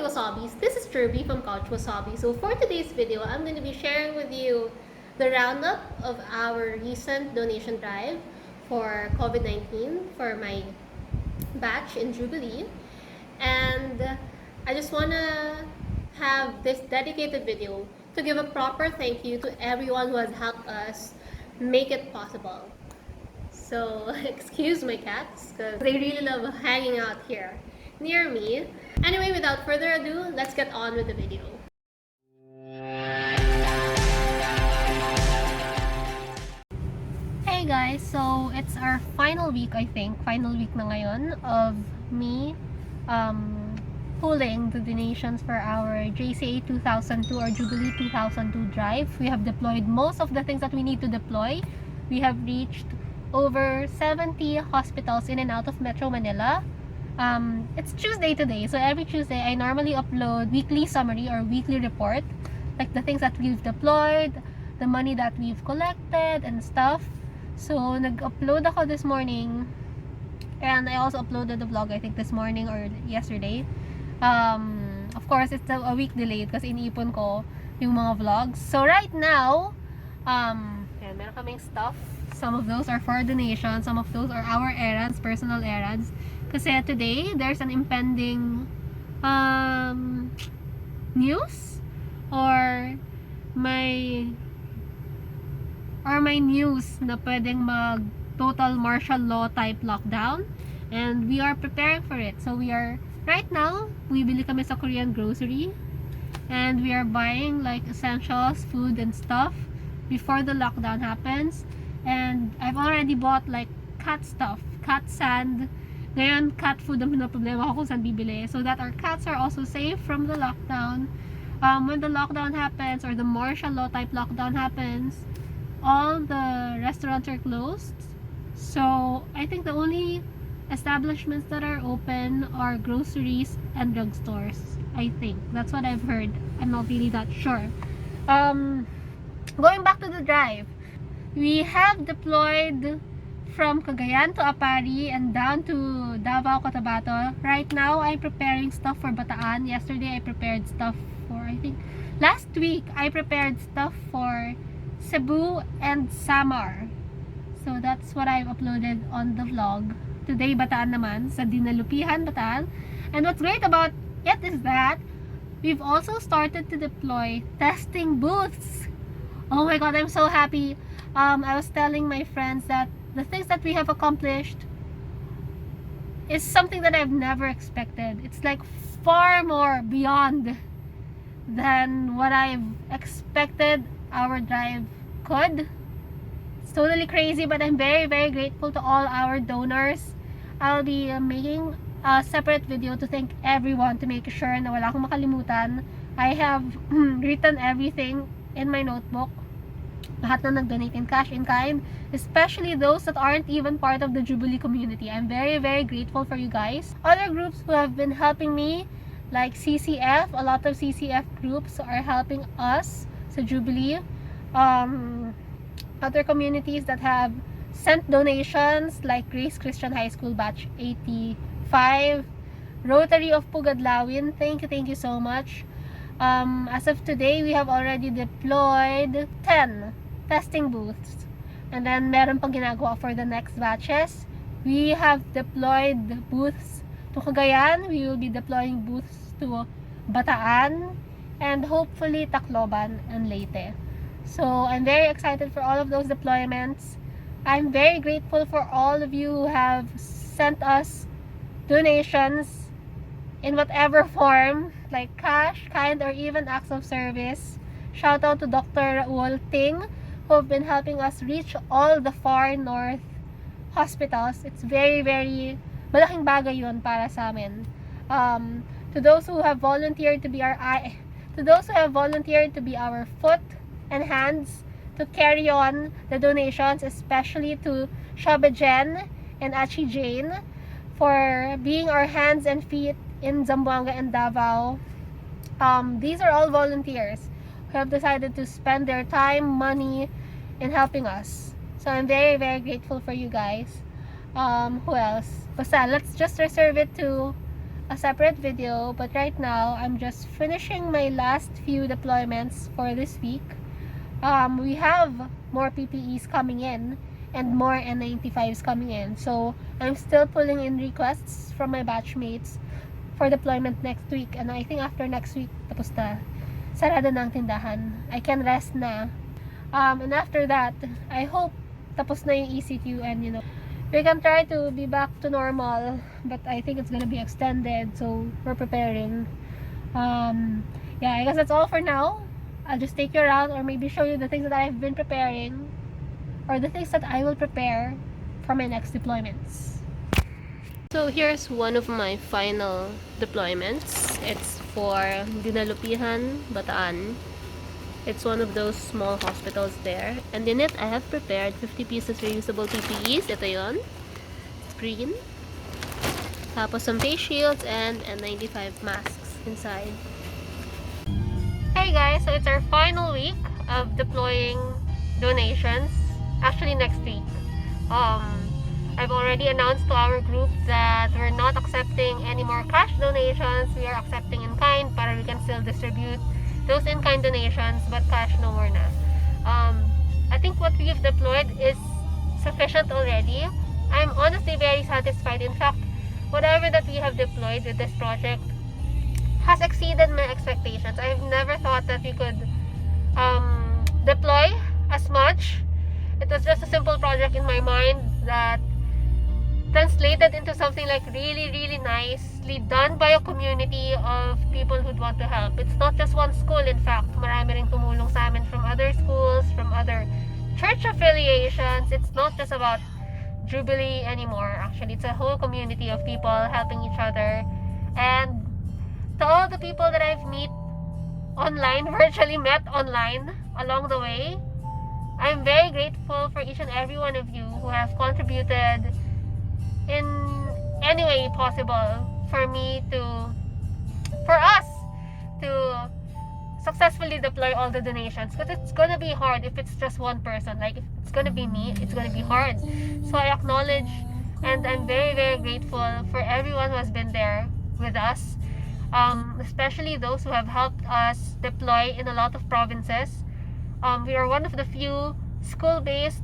Couchwasabis, this is Jirbie from Couchwasabi. So for today's video, I'm going to be sharing with you the roundup of our recent donation drive for COVID-19 for my batch in Jubilee. And I just want to have this dedicated video to give a proper thank you to everyone who has helped us make it possible. So excuse my cats because they really love hanging out here near me. Anyway, without further ado, let's get on with the video. Hey guys, so it's our final week, I think, final week na ngayon of me pulling the donations for our JCA 2002 or Jubilee 2002 drive. We have deployed most of the things that we need to deploy. We have reached over 70 hospitals in and out of Metro Manila. It's Tuesday today, so every Tuesday I normally upload weekly summary or weekly report, like the things that we've deployed, the money that we've collected and stuff. So nag-upload ako this morning, and I also uploaded the vlog I think this morning or yesterday. Of course it's a week delayed kasi iniipon ko yung mga vlogs. So right now, ayan, meron kaming stuff. Some of those are for donation, some of those are our errands, personal errands. Kasi today, there's an impending news or may news na pwedeng mag total martial law type lockdown, and we are preparing for it. So we are, right now, bili kami sa Korean grocery, and we are buying like essentials, food and stuff before the lockdown happens. And I've already bought like cat stuff, cat sand. Ngayon, cat food ang pinaproblema ko kung saan bibili, so that our cats are also safe from the lockdown. When the lockdown happens, or the martial law type lockdown happens, all the restaurants are closed. So I think the only establishments that are open are groceries and drugstores. I think that's what I've heard. I'm not really that sure. Going back to the drive, we have deployed from Cagayan to Apari and down to Davao, Cotabato. Right now, I'm preparing stuff for Bataan. Yesterday, I prepared stuff for, I think, last week, I prepared stuff for Cebu and Samar. So that's what I've uploaded on the vlog. Today, Bataan naman, sa Dinalupihan, Bataan. And what's great about it is that we've also started to deploy testing booths. Oh my god, I'm so happy. I was telling my friends that the things that we have accomplished is something that I've never expected. It's like far more beyond than what I've expected our drive could. It's totally crazy, but I'm very, very grateful to all our donors. I'll be making a separate video to thank everyone, to make sure na wala akong makalimutan. I have written everything in my notebook. Lahat na nag-donate in cash, in kind, especially those that aren't even part of the Jubilee community. I'm very, very grateful for you guys. Other groups who have been helping me, like CCF, a lot of CCF groups are helping us sa Jubilee. Other communities that have sent donations, like Grace Christian High School Batch 85, Rotary of Pugadlawin, thank you so much. As of today, we have already deployed 10 testing booths, and then meron pang ginagawa for the next batches. We have deployed booths to Cagayan, we will be deploying booths to Bataan, and hopefully Tacloban and Leyte. So I'm very excited for all of those deployments. I'm very grateful for all of you who have sent us donations in whatever form, like cash, kind, or even acts of service. Shout out to Dr. Raul Ting, who have been helping us reach all the far north hospitals. It's very, very malaking bagay yun para sa amin. To those who have volunteered to be our eye, to those who have volunteered to be our foot and hands to carry on the donations, especially to Shabe Jen and Achi Jane for being our hands and feet in Zamboanga and Davao. These are all volunteers who have decided to spend their time, money in helping us. So I'm very, very grateful for you guys. Who else? Basta, let's just reserve it to a separate video, but right now I'm just finishing my last few deployments for this week. We have more PPEs coming in and more N95s coming in, so I'm still pulling in requests from my batchmates for deployment next week, and I think after next week tapos na, sarado na ang tindahan, I can rest na. And after that, I hope tapos na yung ECQ and we can try to be back to normal, but I think it's gonna be extended, so we're preparing. Yeah, I guess that's all for now. I'll just take you around or maybe show you the things that I've been preparing or the things that I will prepare for my next deployments. So here's one of my final deployments. It's for Dinalupihan, Bataan. It's one of those small hospitals there. And in it, I have prepared 50 pieces reusable PPEs. Ito yun. It's green. Tapos some face shields and N95 masks inside. Hey guys, so it's our final week of deploying donations. Actually next week. I've already announced to our group that we're not accepting any more cash donations. We are accepting in kind para we can still distribute those in-kind donations, but cash no more na. I think what we've deployed is sufficient already. I'm honestly very satisfied. In fact, whatever that we have deployed with this project has exceeded my expectations. I've never thought that we could deploy as much. It was just a simple project in my mind that translated into something like really, really nicely done by a community of people who'd want to help. It's not just one school, in fact. Marami ring tumulong sa amin from other schools, from other church affiliations. It's not just about Jubilee anymore. Actually, it's a whole community of people helping each other. And to all the people that I've virtually met online along the way, I'm very grateful for each and every one of you who have contributed in any way possible for us to successfully deploy all the donations, because it's gonna be hard if it's just one person. Like if it's gonna be me, it's gonna be hard. So I acknowledge and I'm very, very grateful for everyone who has been there with us, especially those who have helped us deploy in a lot of provinces. We are one of the few school-based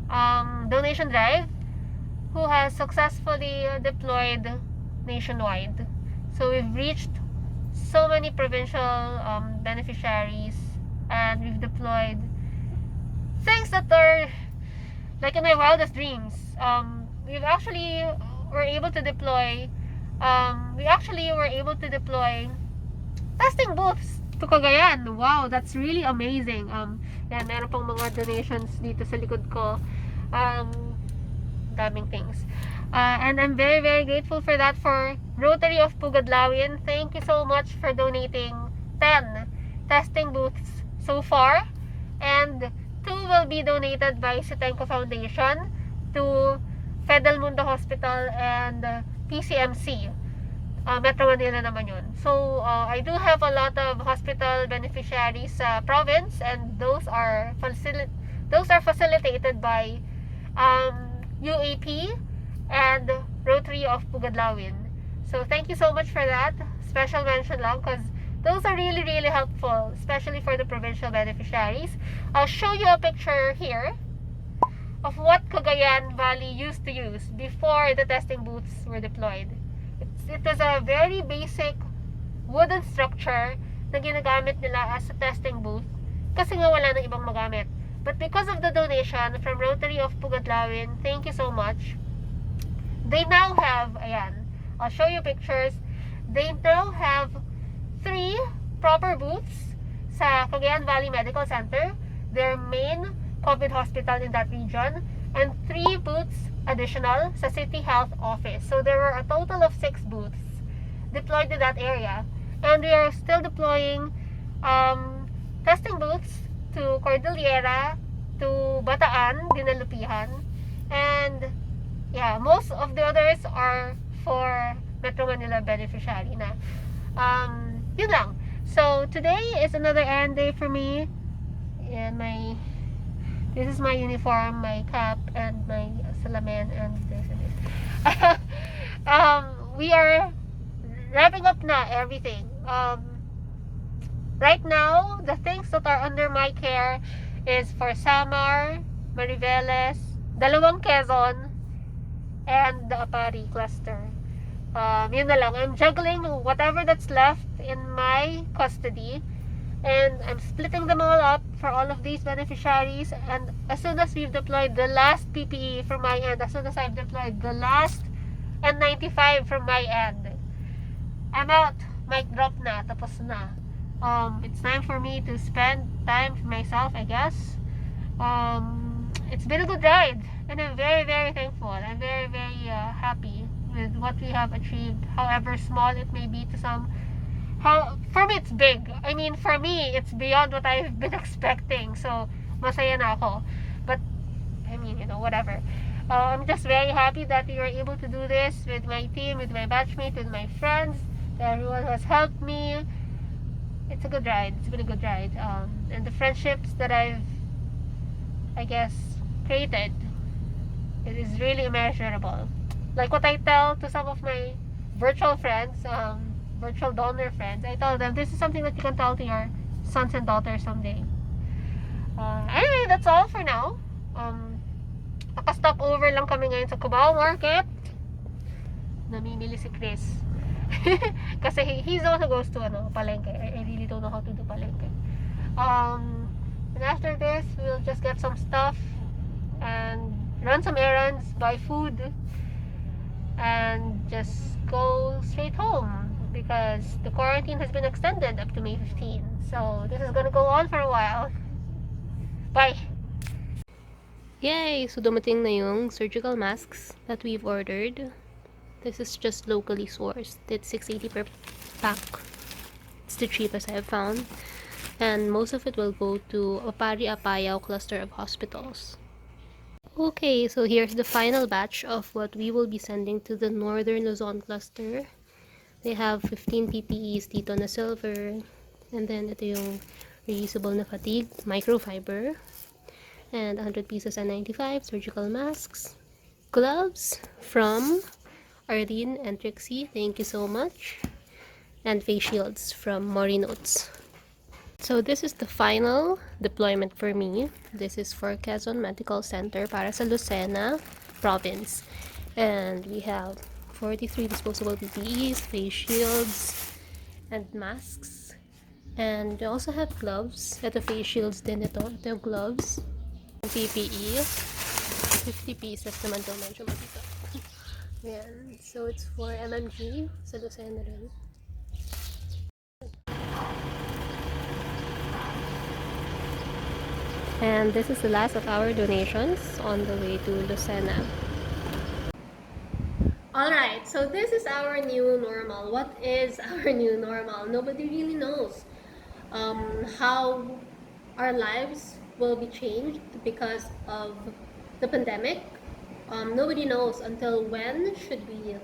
donation drive who has successfully deployed nationwide. So we've reached so many provincial beneficiaries, and we've deployed things that are like in my wildest dreams. We actually were able to deploy testing booths to Cagayan. Wow, that's really amazing. Yan, meron pang mga donations dito sa likod ko. Daming things. And I'm very, very grateful for that for Rotary of Pugadlawin. Thank you so much for donating 10 testing booths so far. And 2 will be donated by Sitenco Foundation to Mundo Hospital and PCMC. Metro Manila naman yun. So, I do have a lot of hospital beneficiaries sa province, and those are facilitated by UAP and Rotary of Pugadlawin. So thank you so much for that. Special mention lang, because those are really, really helpful, especially for the provincial beneficiaries. I'll show you a picture here of what Cagayan Valley used to use before the testing booths were deployed. It was a very basic wooden structure na ginagamit nila as a testing booth kasi nga wala nang ibang magamit. But because of the donation from Rotary of Pugadlawin, thank you so much. They now have, ayan, I'll show you pictures. They now have 3 proper booths sa Cagayan Valley Medical Center, their main COVID hospital in that region, and 3 booths additional sa City Health Office. So there were a total of 6 booths deployed in that area. And we are still deploying testing booths to Cordillera, to Bataan, Dinalupihan, and yeah, most of the others are for Metro Manila beneficiary na. Yun lang. So today is another errand day for me, and this is my uniform, my cap, and my salamin, and this and this. We are wrapping up na everything. Right now, the things that are under my care is for Samar, Mariveles, dalawang Quezon, and the Apari cluster. Yun na lang. I'm juggling whatever that's left in my custody, and I'm splitting them all up for all of these beneficiaries. And as soon as we've deployed the last PPE from my end, as soon as I've deployed the last N95 from my end, I'm out. Mic drop na. Tapos na. It's time for me to spend time for myself, I guess. It's been a good ride, and I'm very, very thankful. I'm very, very happy with what we have achieved, however small it may be to some. For me, it's big. I mean, for me, it's beyond what I've been expecting. So, masaya na ako. But, I mean, whatever. I'm just very happy that we were able to do this with my team, with my batchmates, with my friends. Everyone has helped me. It's a good ride. It's been a good ride. And the friendships that I've, I guess, created, it is really immeasurable. Like what I tell to some of my virtual friends, virtual donor friends, I tell them, this is something that you can tell to your sons and daughters someday. Anyway, that's all for now. Naka-stop over lang kami ngayon sa Cubao Market. Namimili si Chris. Kasi he's the one who goes to palengke. I really don't know how to do palengke. And after this, we'll just get some stuff and run some errands, buy food, and just go straight home because the quarantine has been extended up to May 15. So this is gonna go on for a while. Bye! Yay! So dumating na yung surgical masks that we've ordered. This is just locally sourced. It's $6.80 per pack. It's the cheapest I've found. And most of it will go to Opari Apayao cluster of hospitals. Okay, so here's the final batch of what we will be sending to the Northern Luzon cluster. They have 15 PPEs dito na silver. And then ito yung reusable na fatigue, microfiber. And 100 pieces N95 surgical masks. Gloves from Arlene and Trixie, thank you so much. And face shields from Mori Notes. So this is the final deployment for me. This is for Quezon Medical Center para sa Lucena province. And we have 43 disposable PPEs, face shields, and masks. And we also have gloves. Ito face shields din ito. Ito yung gloves. PPE. 50 pieces naman ito. Medyo matito. Ayan. So it's for MMG sa Lucena rin. And this is the last of our donations on the way to Lucena. Alright, so this is our new normal. What is our new normal? Nobody really knows how our lives will be changed because of the pandemic. Nobody knows until when should we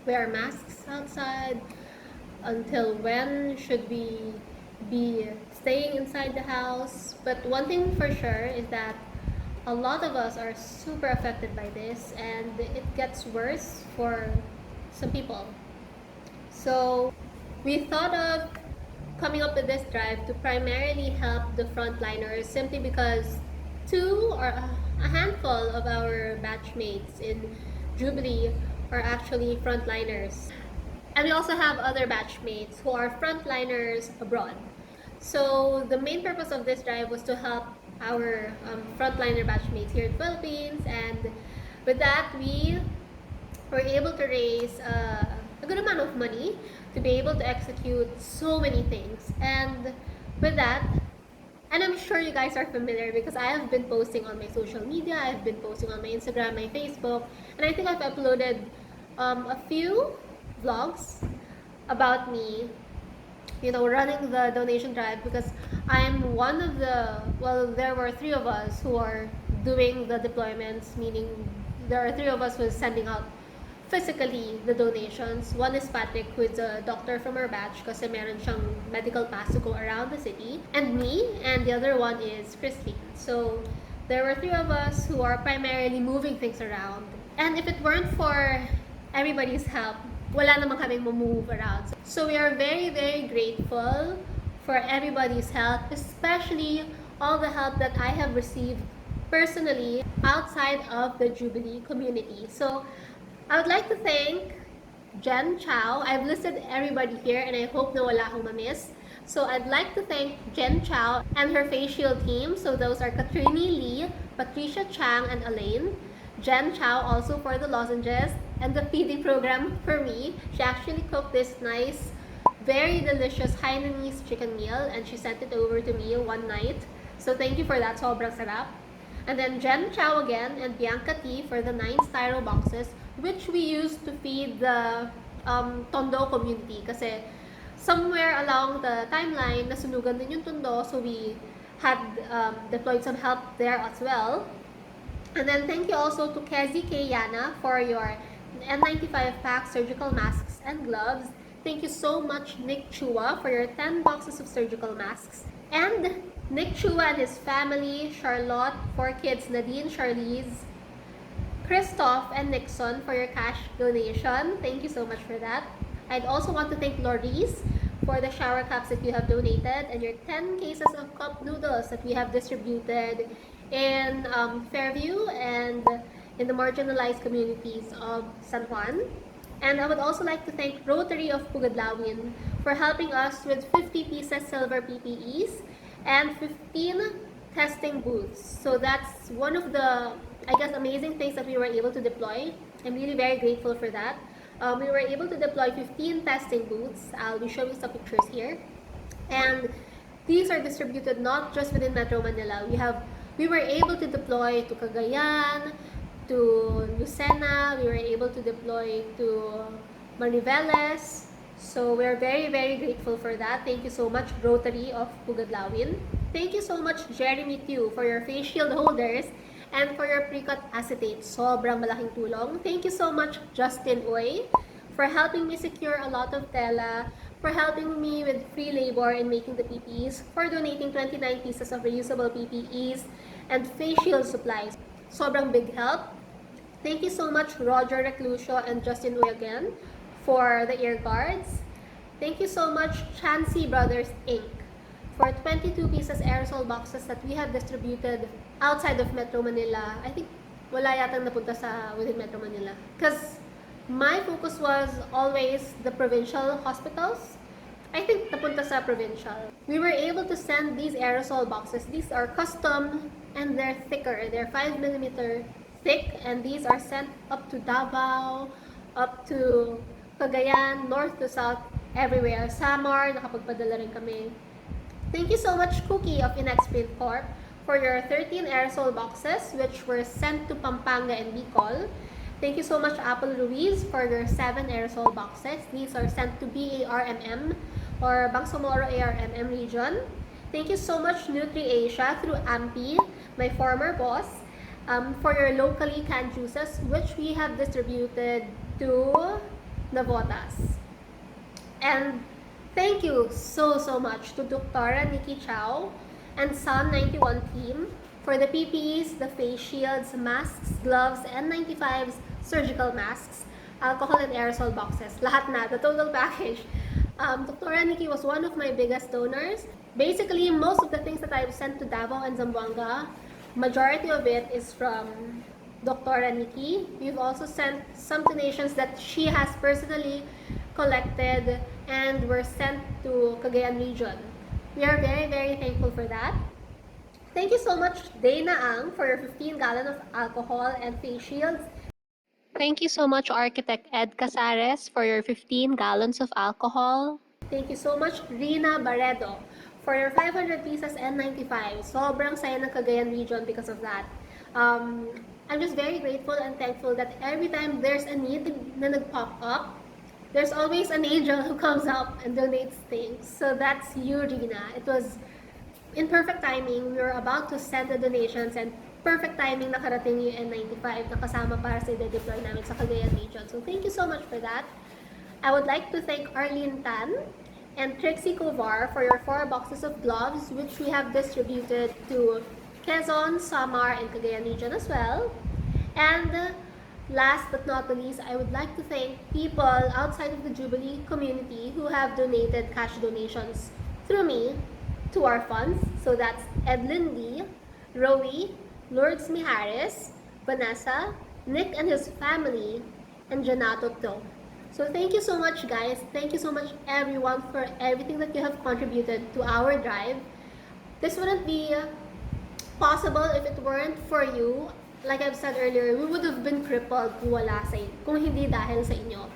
wear masks outside, until when should we be staying inside the house. But one thing for sure is that a lot of us are super affected by this, and it gets worse for some people. So we thought of coming up with this drive to primarily help the frontliners, simply because a handful of our batchmates in Jubilee are actually frontliners. And we also have other batchmates who are frontliners abroad. So the main purpose of this drive was to help our frontliner batchmates here in the Philippines, and with that we were able to raise a good amount of money to be able to execute so many things. And with that, and I'm sure you guys are familiar because I have been posting on my social media, I've been posting on my Instagram, my Facebook, and I think I've uploaded a few vlogs about me, running the donation drive, because I'm one of there were 3 of us who are doing the deployments, meaning there are 3 of us who are sending out physically the donations. One is Patrick, who is a doctor from our batch kasi meron siyang medical pass to go around the city, and me, and the other one is Christine. So there were 3 of us who are primarily moving things around, and if it weren't for everybody's help, wala namang kaming move around. So we are very, very grateful for everybody's help, especially all the help that I have received personally outside of the Jubilee community. So I would like to thank Jen Chow. I've listed everybody here and I hope na wala akong mamiss. So I'd like to thank Jen Chow and her face shield team. So those are Katrini Lee, Patricia Chang, and Elaine. Jen Chow also for the lozenges and the feeding program for me. She actually cooked this nice, very delicious Hainanese chicken meal and she sent it over to me one night. So thank you for that, sobrang sarap. And then Jen Chow again and Bianca T for the 9 styro boxes which we used to feed the Tondo community kasi somewhere along the timeline nasunugan din yung Tondo, so we had deployed some help there as well. And then thank you also to Kezi K. Yana for your N95 pack surgical masks and gloves. Thank you so much Nick Chua for your 10 boxes of surgical masks. And Nick Chua and his family, Charlotte, 4 kids, Nadine, Charlize, Christoph, and Nixon for your cash donation. Thank you so much for that. I'd also want to thank Loris for the shower caps that you have donated and your 10 cases of cup noodles that we have distributed in Fairview and in the marginalized communities of San Juan. And I would also like to thank Rotary of Pugadlawin for helping us with 50 pieces silver PPEs and 15 testing booths. So that's one of the, I guess, amazing things that we were able to deploy. I'm really very grateful for that. We were able to deploy 15 testing booths. I'll be showing some pictures here. And these are distributed not just within Metro Manila. We were able to deploy to Cagayan, to Lucena, we were able to deploy to Mariveles. So we're very, very grateful for that. Thank you so much, Rotary of Pugadlawin. Thank you so much, Jeremy Tew, for your face shield holders and for your pre-cut acetate. Sobrang malaking tulong. Thank you so much, Justin Uy, for helping me secure a lot of tela, for helping me with free labor in making the PPEs, for donating 29 pieces of reusable PPEs and face shield supplies. Sobrang big help. Thank you so much, Roger Reclusio and Justin Uy again for the ear guards. Thank you so much, Chansey Brothers Inc. for 22 pieces aerosol boxes that we have distributed outside of Metro Manila. I think wala yatang napunta sa within Metro Manila. Because my focus was always the provincial hospitals. I think napunta sa provincial. We were able to send these aerosol boxes. These are custom and they're thicker. They're 5mm thick and these are sent up to Davao, up to Cagayan, north to south, everywhere. Samar, nakapagpadala rin kami. Thank you so much, Cookie of Inexprint Corp, for your 13 aerosol boxes which were sent to Pampanga and Bicol. Thank you so much, Apple Ruiz, for your 7 aerosol boxes. These are sent to BARMM or Bangsamoro ARMM region. Thank you so much, NutriAsia through Ampi, my former boss, for your locally canned juices which we have distributed to Navotas. And thank you so much to Dr. Nikki Chow and Sun 91 team for the PPEs, the face shields, masks, gloves, N95s, surgical masks, alcohol and aerosol boxes. Lahat na, the total package. Dr. Nikki was one of my biggest donors. Basically, most of the things that I've sent to Davao and Zamboanga, majority of it is from Dr. Nikki. We've also sent some donations that she has personally collected and were sent to Cagayan region. We are very, very thankful for that. Thank you so much, Dana Ang, for your 15 gallon of alcohol and face shields. Thank you so much, Architect Ed Casares, for your 15 gallons of alcohol. Thank you so much, Rina Barredo, for your 500 pieces N95. Sobrang saya ng Cagayan region because of that. I'm just very grateful and thankful that every time there's a need na nag-pop up, there's always an angel who comes up and donates things. So that's you, Rina. It was in perfect timing. We were about to send the donations and perfect timing nakarating yung N95 na kasama para sa i-deploy namin sa Cagayan region. So thank you so much for that. I would like to thank Arlene Tan and Trixie Covar for your 4 boxes of gloves which we have distributed to Quezon, Samar, and Cagayan region as well. And last but not the least, I would like to thank people outside of the Jubilee community who have donated cash donations through me to our funds. So that's Edlin Lee, Rowie, Lourdes Mijares, Vanessa, Nick and his family, and Janato To. So thank you so much, guys. Thank you so much, everyone, for everything that you have contributed to our drive. This wouldn't be possible if it weren't for you. Like I've said earlier, we would have been crippled kung hindi dahil sa inyo.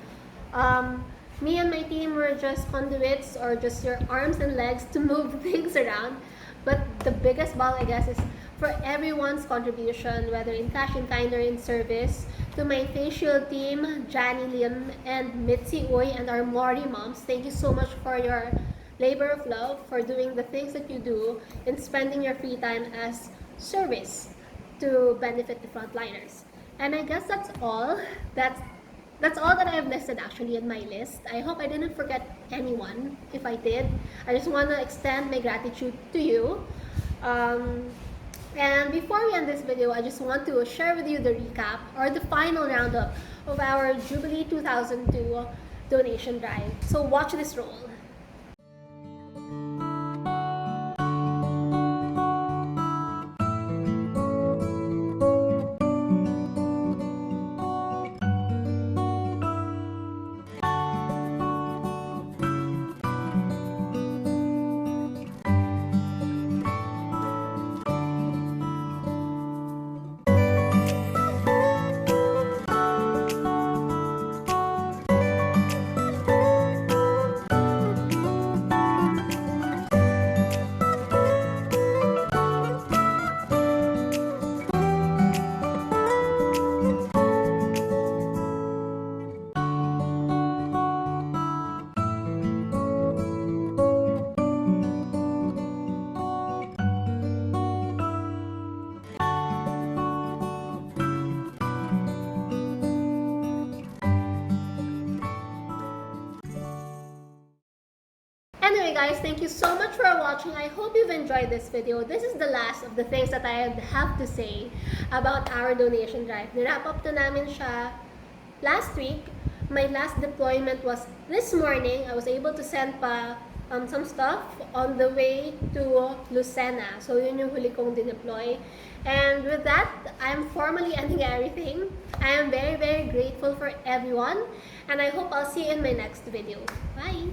Me and my team were just conduits or just your arms and legs to move things around. But the biggest ball, I guess, is for everyone's contribution, whether in cash, in kind, or in service. To my facial team, Jani Lim and Mitzi Uy and our Mori moms, thank you so much for your labor of love, for doing the things that you do and spending your free time as service to benefit the frontliners. And I guess that's all. That's all that I have listed actually in my list. I hope I didn't forget anyone. If I did, I just want to extend my gratitude to you. And before we end this video, I just want to share with you the recap or the final roundup of our Jubilee 2002 donation drive. So watch this roll. Anyway guys, thank you so much for watching. I hope you've enjoyed this video. This is the last of the things that I have to say about our donation drive. Nirap up to namin siya last week. My last deployment was this morning. I was able to send pa some stuff on the way to Lucena. So yun yung huli kong dineploy. And with that, I'm formally ending everything. I am very, very grateful for everyone. And I hope I'll see you in my next video. Bye!